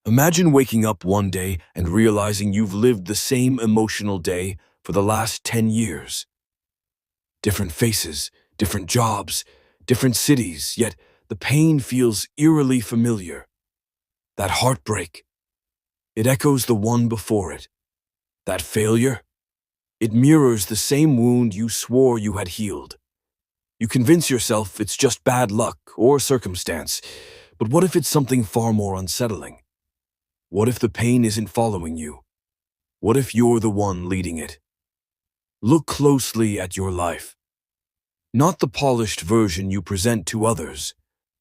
Imagine waking up one day and realizing you've lived the same emotional day for the last 10 years. Different faces, different jobs, different cities, yet the pain feels eerily familiar. That heartbreak, it echoes the one before it. That failure, it mirrors the same wound you swore you had healed. You convince yourself it's just bad luck or circumstance, but what if it's something far more unsettling? What if the pain isn't following you? What if you're the one leading it? Look closely at your life. Not the polished version you present to others,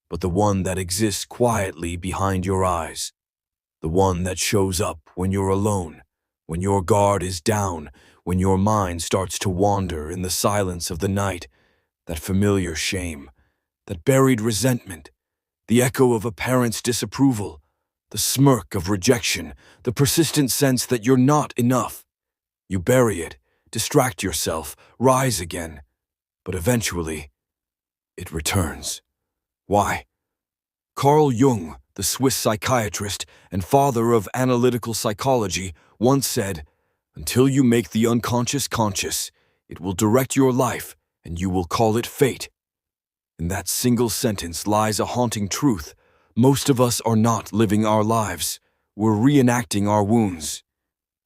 but the one that exists quietly behind your eyes. The one that shows up when you're alone, when your guard is down, when your mind starts to wander in the silence of the night. That familiar shame, that buried resentment, the echo of a parent's disapproval, the smirk of rejection, the persistent sense that you're not enough. You bury it, distract yourself, rise again, but eventually, it returns. Why? Carl Jung, the Swiss psychiatrist and father of analytical psychology, once said, "Until you make the unconscious conscious, it will direct your life, and you will call it fate." In that single sentence lies a haunting truth. Most of us are not living our lives. We're reenacting our wounds.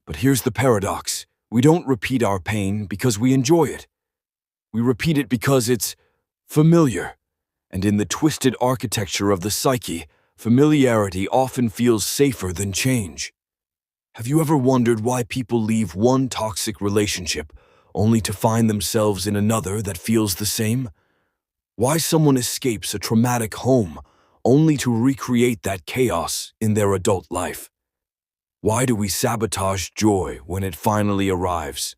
But here's the paradox. We don't repeat our pain because we enjoy it. We repeat it because it's familiar. And in the twisted architecture of the psyche, familiarity often feels safer than change. Have you ever wondered why people leave one toxic relationship only to find themselves in another that feels the same? Why someone escapes a traumatic home only to recreate that chaos in their adult life? Why do we sabotage joy when it finally arrives?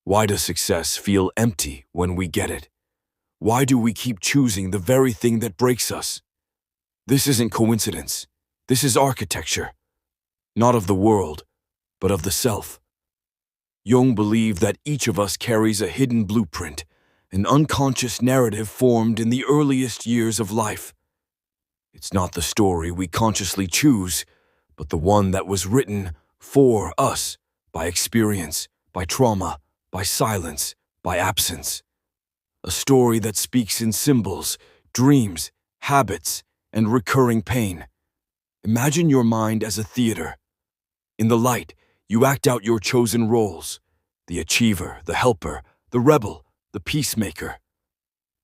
Why does success feel empty when we get it? Why do we keep choosing the very thing that breaks us? This isn't coincidence. This is architecture. Not of the world, but of the self. Jung believed that each of us carries a hidden blueprint, an unconscious narrative formed in the earliest years of life. It's not the story we consciously choose, but the one that was written for us by experience, by trauma, by silence, by absence. A story that speaks in symbols, dreams, habits, and recurring pain. Imagine your mind as a theater. In the light, you act out your chosen roles, the achiever, the helper, the rebel, the peacemaker.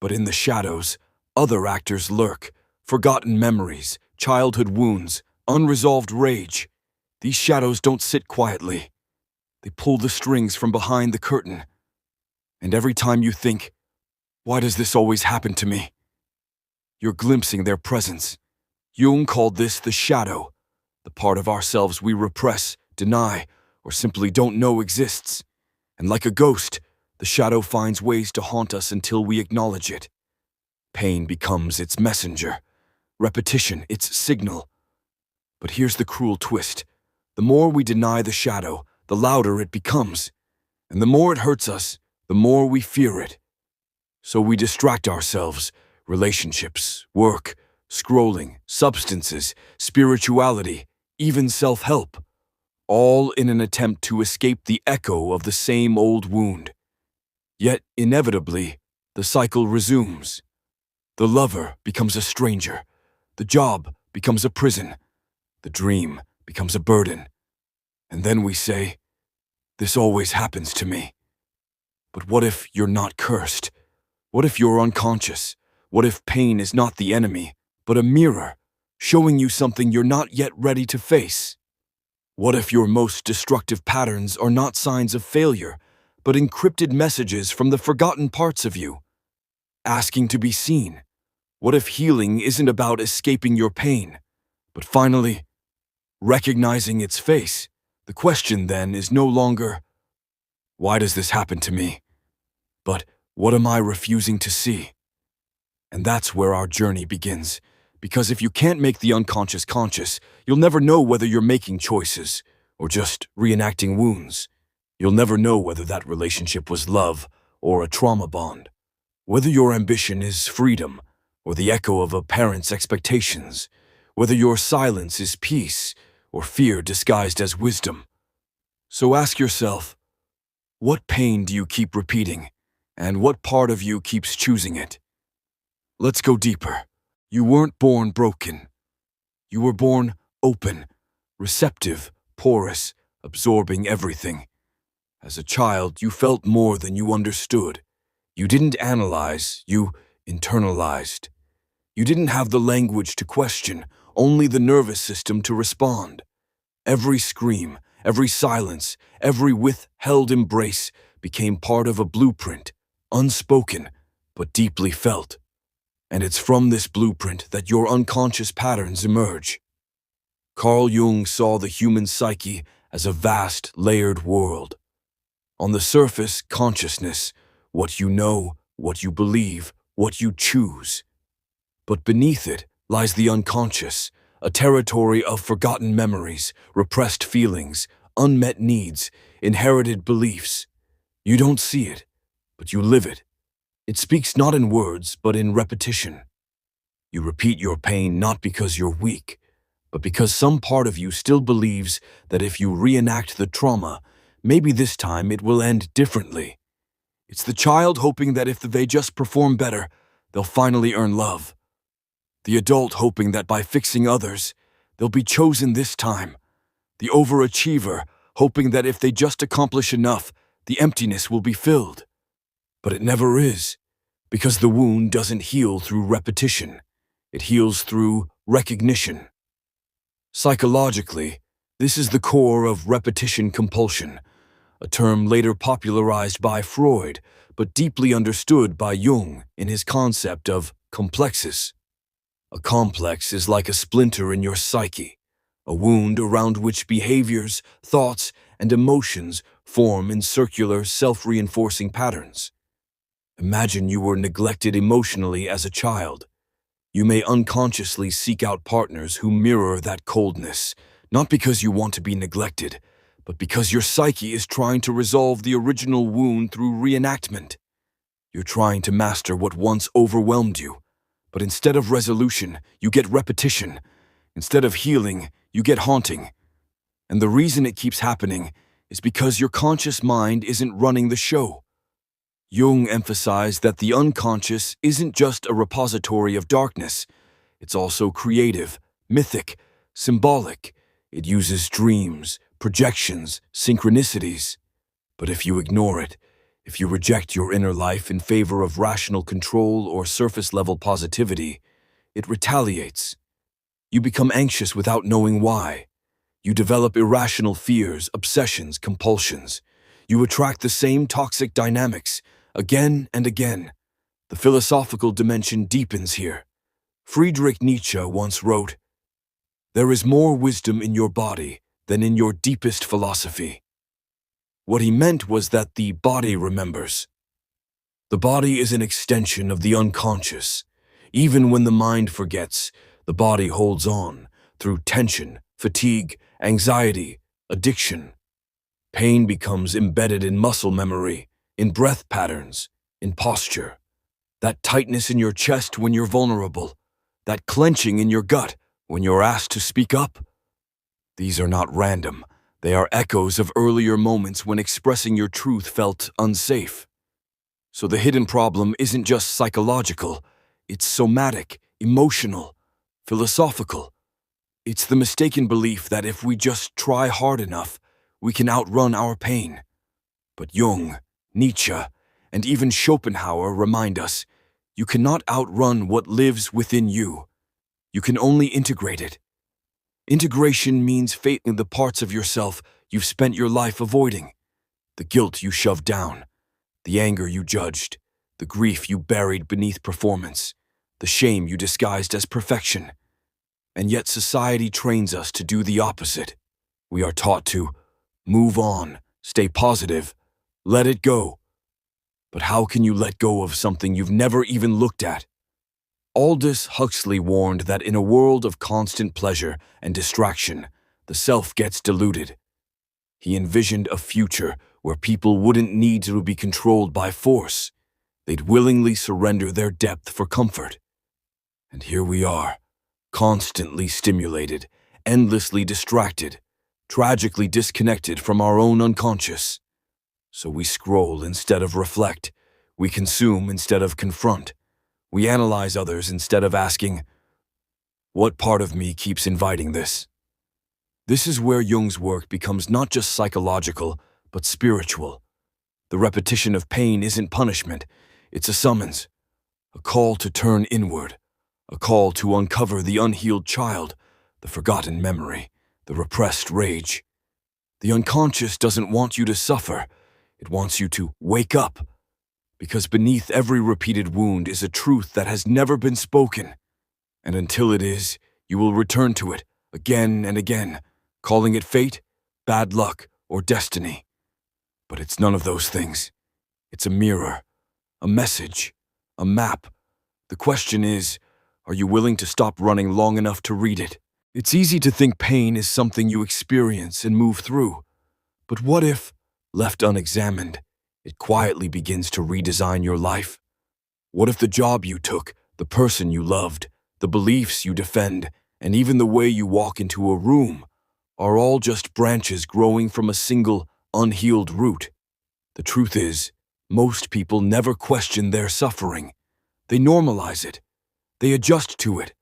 But in the shadows, other actors lurk, forgotten memories, childhood wounds, unresolved rage. These shadows don't sit quietly. They pull the strings from behind the curtain. And every time you think, "Why does this always happen to me?" you're glimpsing their presence. Jung called this the shadow, the part of ourselves we repress, deny, or simply don't know exists. And like a ghost, the shadow finds ways to haunt us until we acknowledge it. Pain becomes its messenger, repetition its signal. But here's the cruel twist. The more we deny the shadow, the louder it becomes. And the more it hurts us, the more we fear it. So we distract ourselves, relationships, work, scrolling, substances, spirituality, even self-help, all in an attempt to escape the echo of the same old wound. Yet, inevitably, the cycle resumes. The lover becomes a stranger. The job becomes a prison. The dream becomes a burden. And then we say, "This always happens to me." But what if you're not cursed? What if you're unconscious? What if pain is not the enemy, but a mirror, showing you something you're not yet ready to face? What if your most destructive patterns are not signs of failure, but encrypted messages from the forgotten parts of you, asking to be seen? What if healing isn't about escaping your pain, but finally recognizing its face? The question then is no longer, "Why does this happen to me?" but "What am I refusing to see?" And that's where our journey begins. Because if you can't make the unconscious conscious, you'll never know whether you're making choices or just reenacting wounds. You'll never know whether that relationship was love or a trauma bond. Whether your ambition is freedom or the echo of a parent's expectations. whether your silence is peace or fear disguised as wisdom. So ask yourself, what pain do you keep repeating, and what part of you keeps choosing it? Let's go deeper. You weren't born broken. You were born open, receptive, porous, absorbing everything. As a child, you felt more than you understood. You didn't analyze, you internalized. You didn't have the language to question, only the nervous system to respond. Every scream, every silence, every withheld embrace became part of a blueprint, unspoken, but deeply felt. And it's from this blueprint that your unconscious patterns emerge. Carl Jung saw the human psyche as a vast, layered world. On the surface, consciousness, what you know, what you believe, what you choose. But beneath it lies the unconscious, a territory of forgotten memories, repressed feelings, unmet needs, inherited beliefs. You don't see it, but you live it. It speaks not in words, but in repetition. You repeat your pain not because you're weak, but because some part of you still believes that if you reenact the trauma, maybe this time it will end differently. It's the child hoping that if they just perform better, they'll finally earn love. The adult hoping that by fixing others, they'll be chosen this time. The overachiever hoping that if they just accomplish enough, the emptiness will be filled. But it never is, because the wound doesn't heal through repetition. It heals through recognition. Psychologically, this is the core of repetition compulsion, a term later popularized by Freud, but deeply understood by Jung in his concept of complexes. A complex is like a splinter in your psyche, a wound around which behaviors, thoughts, and emotions form in circular, self-reinforcing patterns. Imagine you were neglected emotionally as a child. You may unconsciously seek out partners who mirror that coldness, not because you want to be neglected, but because your psyche is trying to resolve the original wound through reenactment. You're trying to master what once overwhelmed you, but instead of resolution, you get repetition. Instead of healing, you get haunting. And the reason it keeps happening is because your conscious mind isn't running the show. Jung emphasized that the unconscious isn't just a repository of darkness. It's also creative, mythic, symbolic. It uses dreams, projections, synchronicities. But if you ignore it, if you reject your inner life in favor of rational control or surface-level positivity, it retaliates. You become anxious without knowing why. You develop irrational fears, obsessions, compulsions. You attract the same toxic dynamics again and again. The philosophical dimension deepens here. Friedrich Nietzsche once wrote, "There is more wisdom in your body than in your deepest philosophy." What he meant was that the body remembers. The body is an extension of the unconscious. Even when the mind forgets, the body holds on through tension, fatigue, anxiety, addiction. Pain becomes embedded in muscle memory, in breath patterns, in posture. That tightness in your chest when you're vulnerable, that clenching in your gut when you're asked to speak up. These are not random. They are echoes of earlier moments when expressing your truth felt unsafe. So the hidden problem isn't just psychological, it's somatic, emotional, philosophical. It's the mistaken belief that if we just try hard enough, we can outrun our pain. But Jung, Nietzsche, and even Schopenhauer remind us, you cannot outrun what lives within you. You can only integrate it. Integration means facing the parts of yourself you've spent your life avoiding, the guilt you shoved down, the anger you judged, the grief you buried beneath performance, the shame you disguised as perfection. And yet society trains us to do the opposite. We are taught to move on, stay positive, let it go. But how can you let go of something you've never even looked at? Aldous Huxley warned that in a world of constant pleasure and distraction, the self gets diluted. He envisioned a future where people wouldn't need to be controlled by force. They'd willingly surrender their depth for comfort. And here we are, constantly stimulated, endlessly distracted, tragically disconnected from our own unconscious. So we scroll instead of reflect, we consume instead of confront, we analyze others instead of asking, what part of me keeps inviting this? This is where Jung's work becomes not just psychological, but spiritual. The repetition of pain isn't punishment, it's a summons, a call to turn inward, a call to uncover the unhealed child, the forgotten memory, the repressed rage. The unconscious doesn't want you to suffer, it wants you to wake up, because beneath every repeated wound is a truth that has never been spoken. And until it is, you will return to it again and again, calling it fate, bad luck, or destiny. But it's none of those things. It's a mirror, a message, a map. The question is, are you willing to stop running long enough to read it? It's easy to think pain is something you experience and move through. But what if, left unexamined, it quietly begins to redesign your life? What if the job you took, the person you loved, the beliefs you defend, and even the way you walk into a room are all just branches growing from a single, unhealed root? The truth is, most people never question their suffering. They normalize it. They adjust to it.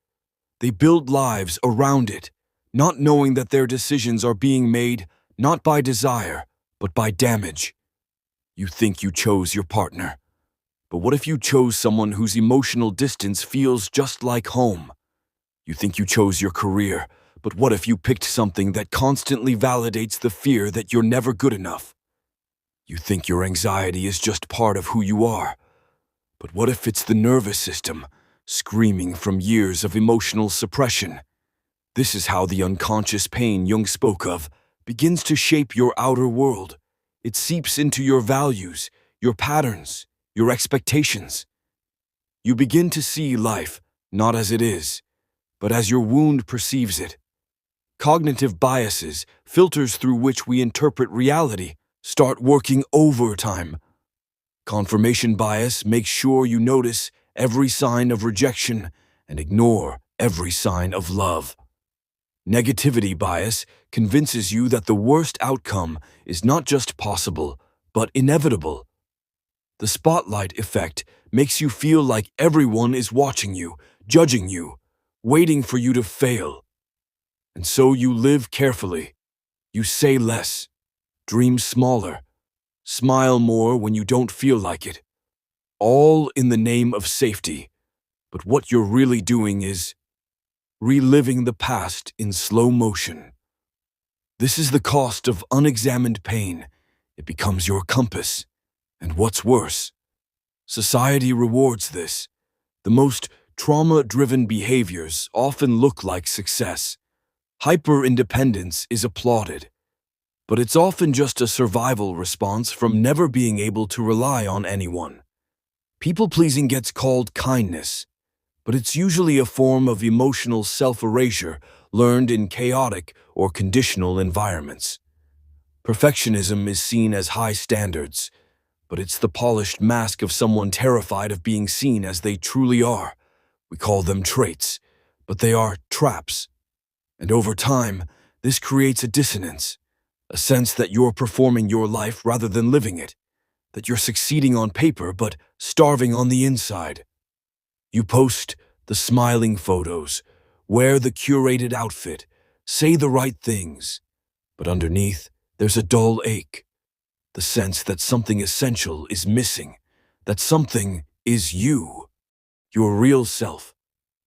They build lives around it, not knowing that their decisions are being made not by desire, but by damage. You think you chose your partner. But what if you chose someone whose emotional distance feels just like home? You think you chose your career, but what if you picked something that constantly validates the fear that you're never good enough? You think your anxiety is just part of who you are, but what if it's the nervous system, screaming from years of emotional suppression? This is how the unconscious pain Jung spoke of begins to shape your outer world. It seeps into your values, your patterns, your expectations. You begin to see life not as it is, but as your wound perceives it. Cognitive biases, filters through which we interpret reality, start working overtime. Confirmation bias makes sure you notice every sign of rejection and ignore every sign of love. Negativity bias convinces you that the worst outcome is not just possible, but inevitable. The spotlight effect makes you feel like everyone is watching you, judging you, waiting for you to fail. And so you live carefully. You say less, dream smaller, smile more when you don't feel like it. All in the name of safety. But what you're really doing is reliving the past in slow motion. This is the cost of unexamined pain. It becomes your compass. And what's worse, society rewards this. The most trauma-driven behaviors often look like success. Hyper-independence is applauded, but it's often just a survival response from never being able to rely on anyone. People-pleasing gets called kindness, but it's usually a form of emotional self-erasure learned in chaotic or conditional environments. Perfectionism is seen as high standards, but it's the polished mask of someone terrified of being seen as they truly are. We call them traits, but they are traps. And over time, this creates a dissonance, a sense that you're performing your life rather than living it, that you're succeeding on paper but starving on the inside. You post the smiling photos, wear the curated outfit, say the right things, but underneath, there's a dull ache. The sense that something essential is missing, that something is you, your real self,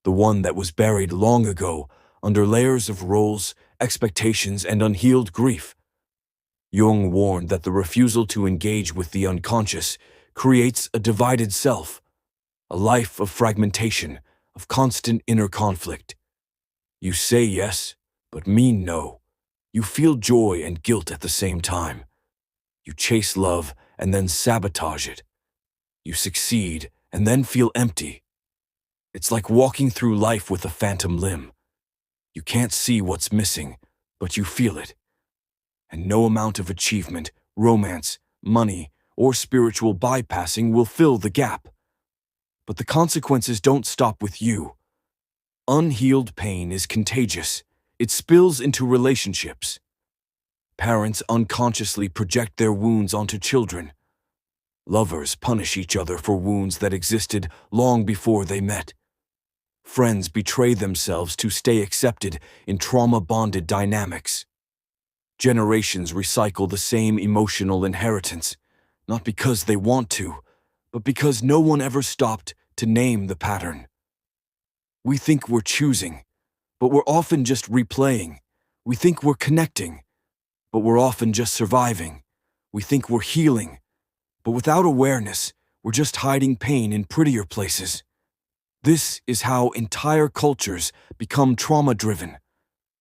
the one that was buried long ago under layers of roles, expectations, and unhealed grief. Jung warned that the refusal to engage with the unconscious creates a divided self, a life of fragmentation, of constant inner conflict. You say yes, but mean no. You feel joy and guilt at the same time. You chase love and then sabotage it. You succeed and then feel empty. It's like walking through life with a phantom limb. You can't see what's missing, but you feel it. And no amount of achievement, romance, money, or spiritual bypassing will fill the gap. But the consequences don't stop with you. Unhealed pain is contagious. It spills into relationships. Parents unconsciously project their wounds onto children. Lovers punish each other for wounds that existed long before they met. Friends betray themselves to stay accepted in trauma-bonded dynamics. Generations recycle the same emotional inheritance, not because they want to, but because no one ever stopped to name the pattern. We think we're choosing, but we're often just replaying. We think we're connecting, but we're often just surviving. We think we're healing, but without awareness, we're just hiding pain in prettier places. This is how entire cultures become trauma-driven.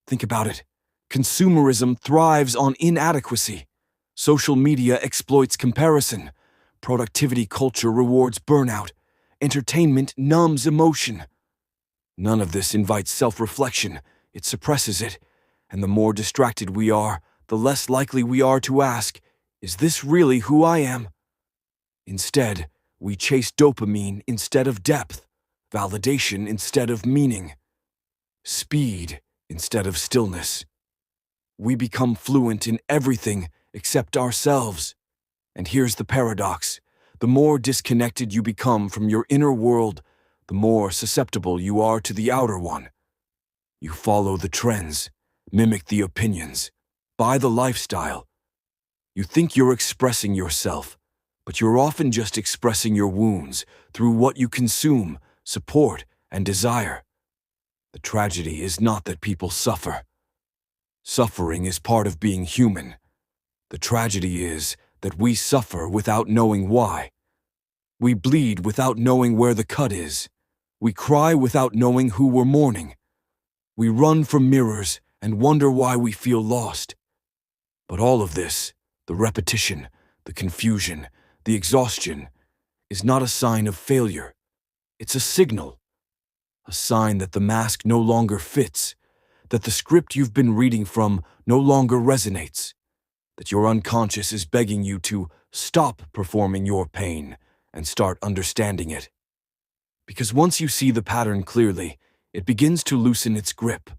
Think about it. Consumerism thrives on inadequacy. Social media exploits comparison. Productivity culture rewards burnout. Entertainment numbs emotion. None of this invites self-reflection. It suppresses it. And the more distracted we are, the less likely we are to ask, is this really who I am? Instead, we chase dopamine instead of depth, validation instead of meaning, speed instead of stillness. We become fluent in everything except ourselves. And here's the paradox. The more disconnected you become from your inner world, the more susceptible you are to the outer one. You follow the trends, mimic the opinions, buy the lifestyle. You think you're expressing yourself, but you're often just expressing your wounds through what you consume, support, and desire. The tragedy is not that people suffer. Suffering is part of being human. The tragedy is that we suffer without knowing why. We bleed without knowing where the cut is. We cry without knowing who we're mourning. We run from mirrors and wonder why we feel lost. But all of this, the repetition, the confusion, the exhaustion, is not a sign of failure. It's a signal. A sign that the mask no longer fits, that the script you've been reading from no longer resonates, that your unconscious is begging you to stop performing your pain and start understanding it. Because once you see the pattern clearly, it begins to loosen its grip.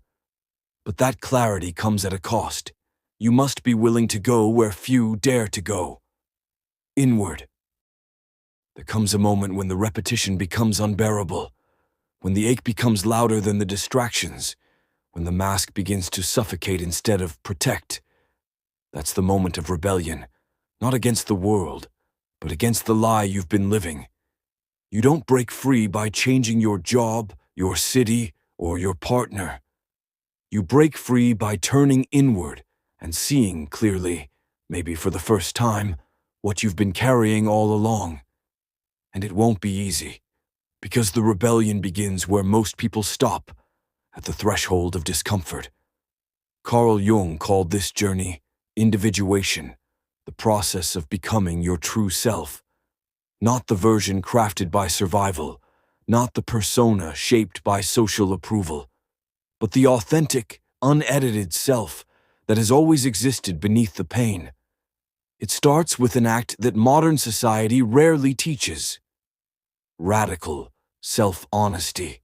But that clarity comes at a cost. You must be willing to go where few dare to go. Inward. There comes a moment when the repetition becomes unbearable, when the ache becomes louder than the distractions, when the mask begins to suffocate instead of protect. That's the moment of rebellion, not against the world, but against the lie you've been living. You don't break free by changing your job, your city, or your partner. You break free by turning inward and seeing clearly, maybe for the first time, what you've been carrying all along. And it won't be easy, because the rebellion begins where most people stop, at the threshold of discomfort. Carl Jung called this journey individuation, the process of becoming your true self. Not the version crafted by survival, not the persona shaped by social approval, but the authentic, unedited self that has always existed beneath the pain. It starts with an act that modern society rarely teaches: radical self-honesty.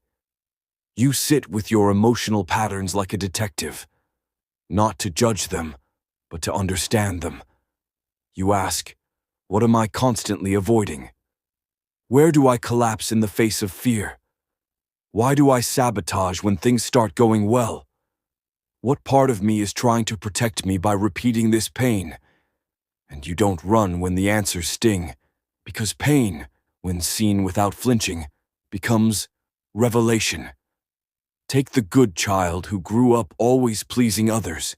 You sit with your emotional patterns like a detective, not to judge them, but to understand them. You ask, what am I constantly avoiding? Where do I collapse in the face of fear? Why do I sabotage when things start going well? What part of me is trying to protect me by repeating this pain? And you don't run when the answers sting, because pain, when seen without flinching, becomes revelation. Take the good child who grew up always pleasing others.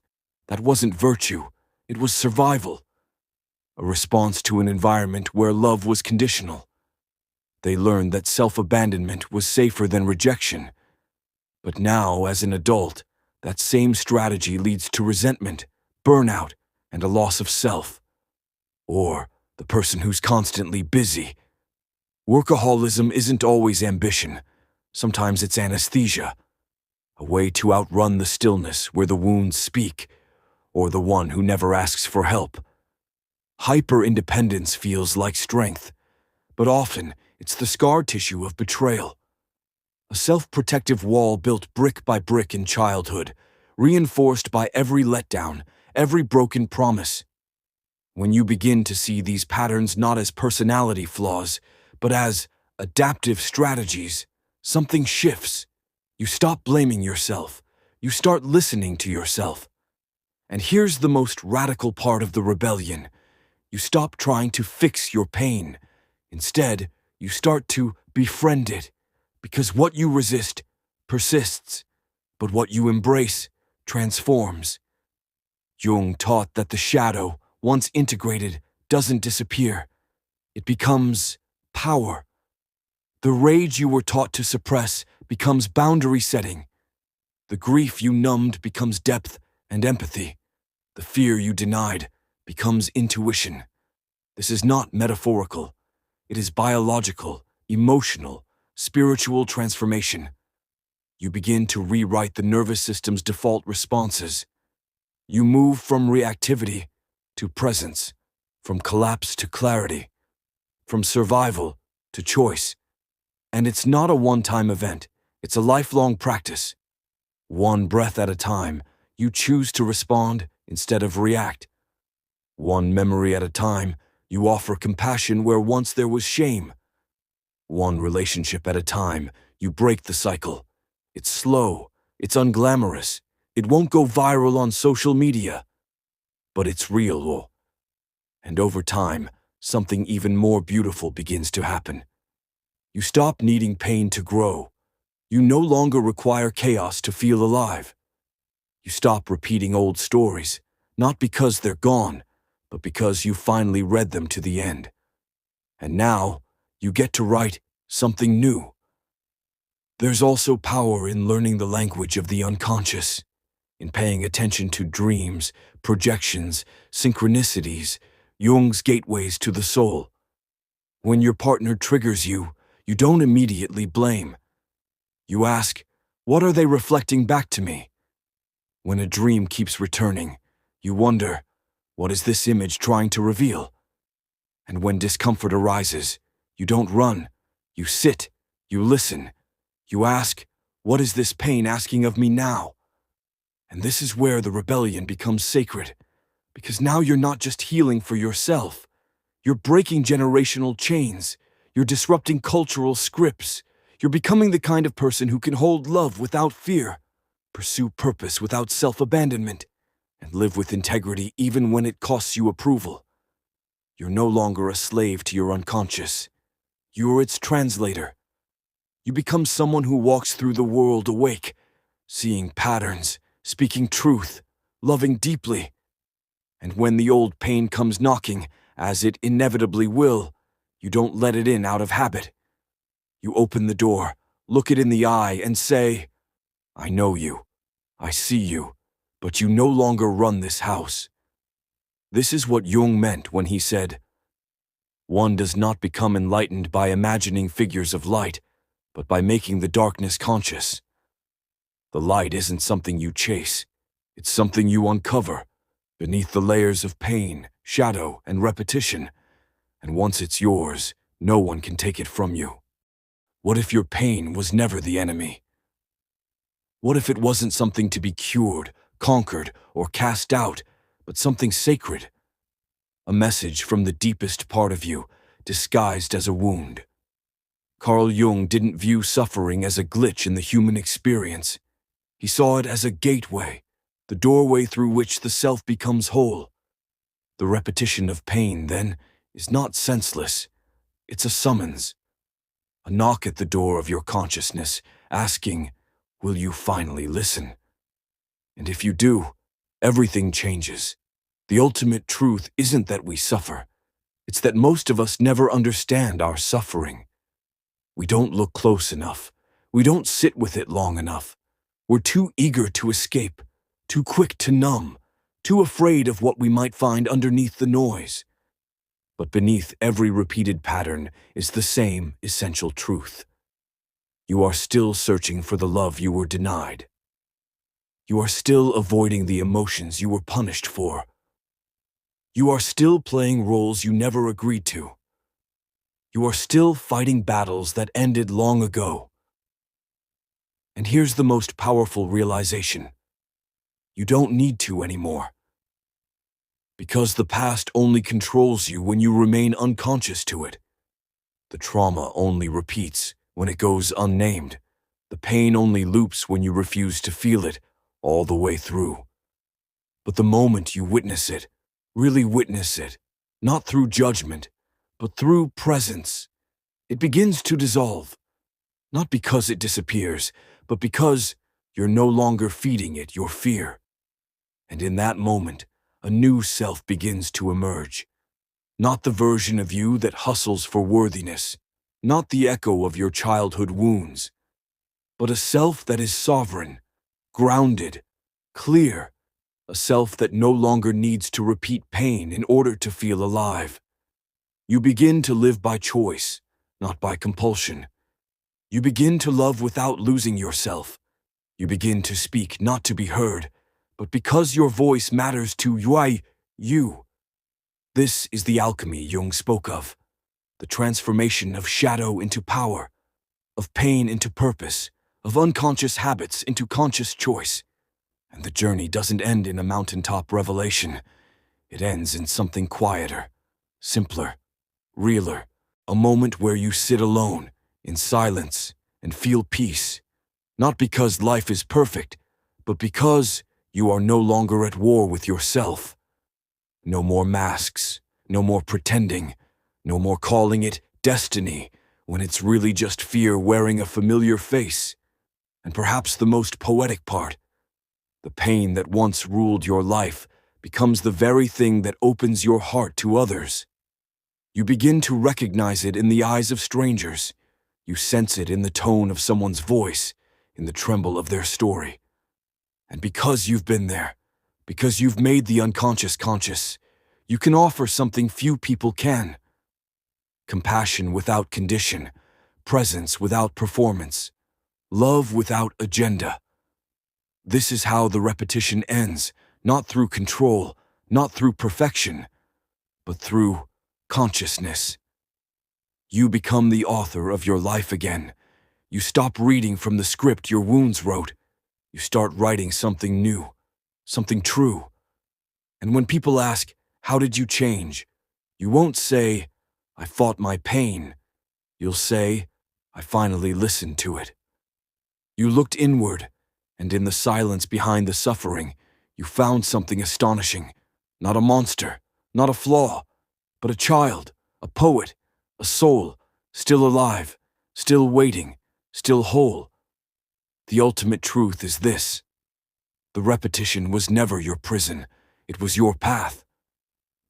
That wasn't virtue, it was survival. A response to an environment where love was conditional. They learned that self-abandonment was safer than rejection. But now, as an adult, that same strategy leads to resentment, burnout, and a loss of self. Or the person who's constantly busy. Workaholism isn't always ambition. Sometimes it's anesthesia. A way to outrun the stillness where the wounds speak, or the one who never asks for help. Hyper-independence feels like strength, but often it's the scar tissue of betrayal. a self-protective wall built brick by brick in childhood, reinforced by every letdown, every broken promise. When you begin to see these patterns not as personality flaws, but as adaptive strategies, something shifts. You stop blaming yourself. You start listening to yourself. And here's the most radical part of the rebellion. You stop trying to fix your pain. Instead, you start to befriend it, because what you resist persists, but what you embrace transforms. Jung taught that the shadow, once integrated, doesn't disappear. It becomes power. The rage you were taught to suppress becomes boundary setting. The grief you numbed becomes depth and empathy. The fear you denied becomes intuition. This is not metaphorical. It is biological, emotional, spiritual transformation. You begin to rewrite the nervous system's default responses. You move from reactivity to presence, from collapse to clarity, from survival to choice. And it's not a one-time event, it's a lifelong practice. One breath at a time, you choose to respond instead of react. One memory at a time, you offer compassion where once there was shame. One relationship at a time, you break the cycle. It's slow, it's unglamorous, it won't go viral on social media, but it's real. And over time, something even more beautiful begins to happen. You stop needing pain to grow. You no longer require chaos to feel alive. You stop repeating old stories, not because they're gone, but because you finally read them to the end. And now, you get to write something new. There's also power in learning the language of the unconscious, in paying attention to dreams, projections, synchronicities, Jung's gateways to the soul. When your partner triggers you, you don't immediately blame. You ask, what are they reflecting back to me? When a dream keeps returning, you wonder, what is this image trying to reveal? And when discomfort arises, you don't run, you sit, you listen. You ask, what is this pain asking of me now? And this is where the rebellion becomes sacred, because now you're not just healing for yourself. You're breaking generational chains. You're disrupting cultural scripts. You're becoming the kind of person who can hold love without fear, pursue purpose without self-abandonment, and live with integrity even when it costs you approval. You're no longer a slave to your unconscious. You're its translator. You become someone who walks through the world awake, seeing patterns, speaking truth, loving deeply. And when the old pain comes knocking, as it inevitably will, you don't let it in out of habit. You open the door, look it in the eye, and say, I know you, I see you, but you no longer run this house. This is what Jung meant when he said, one does not become enlightened by imagining figures of light, but by making the darkness conscious. The light isn't something you chase, it's something you uncover, beneath the layers of pain, shadow, and repetition. And once it's yours, no one can take it from you. What if your pain was never the enemy? What if it wasn't something to be cured, conquered, or cast out, but something sacred? A message from the deepest part of you, disguised as a wound. Carl Jung didn't view suffering as a glitch in the human experience. He saw it as a gateway, the doorway through which the self becomes whole. The repetition of pain, then, is not senseless. It's a summons, a knock at the door of your consciousness, asking, will you finally listen? And if you do, everything changes. The ultimate truth isn't that we suffer. It's that most of us never understand our suffering. We don't look close enough. We don't sit with it long enough. We're too eager to escape, too quick to numb, too afraid of what we might find underneath the noise. But beneath every repeated pattern is the same essential truth. You are still searching for the love you were denied. You are still avoiding the emotions you were punished for. You are still playing roles you never agreed to. You are still fighting battles that ended long ago. And here's the most powerful realization. You don't need to anymore. Because the past only controls you when you remain unconscious to it. The trauma only repeats when it goes unnamed. The pain only loops when you refuse to feel it all the way through. But the moment you witness it, really witness it, not through judgment, but through presence, it begins to dissolve. Not because it disappears, but because you're no longer feeding it your fear. And in that moment, a new self begins to emerge. Not the version of you that hustles for worthiness, not the echo of your childhood wounds, but a self that is sovereign, grounded, clear, a self that no longer needs to repeat pain in order to feel alive. You begin to live by choice, not by compulsion. You begin to love without losing yourself. You begin to speak not to be heard, but because your voice matters to you. This is the alchemy Jung spoke of, the transformation of shadow into power, of pain into purpose, of unconscious habits into conscious choice. And the journey doesn't end in a mountaintop revelation. It ends in something quieter, simpler, realer, a moment where you sit alone, in silence, and feel peace, not because life is perfect, but because you are no longer at war with yourself. No more masks, no more pretending, no more calling it destiny when it's really just fear wearing a familiar face. And perhaps the most poetic part, the pain that once ruled your life becomes the very thing that opens your heart to others. You begin to recognize it in the eyes of strangers. You sense it in the tone of someone's voice, in the tremble of their story. And because you've been there, because you've made the unconscious conscious, you can offer something few people can. Compassion without condition, presence without performance, love without agenda. This is how the repetition ends, not through control, not through perfection, but through consciousness. You become the author of your life again. You stop reading from the script your wounds wrote. You start writing something new, something true. And when people ask, "How did you change?" you won't say, "I fought my pain." You'll say, "I finally listened to it." You looked inward, and in the silence behind the suffering, you found something astonishing. Not a monster, not a flaw, but a child, a poet, a soul, still alive, still waiting, still whole. The ultimate truth is this: the repetition was never your prison, it was your path.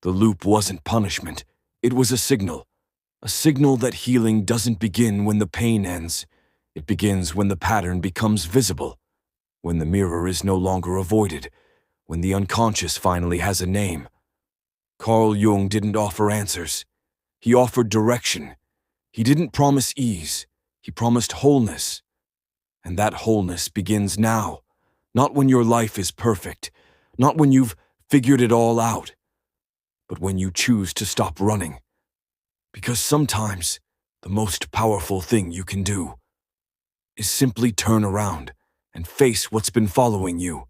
The loop wasn't punishment, it was a signal that healing doesn't begin when the pain ends. It begins when the pattern becomes visible, when the mirror is no longer avoided, when the unconscious finally has a name. Carl Jung didn't offer answers. He offered direction. He didn't promise ease. He promised wholeness. And that wholeness begins now, not when your life is perfect, not when you've figured it all out, but when you choose to stop running. Because sometimes the most powerful thing you can do is simply turn around and face what's been following you.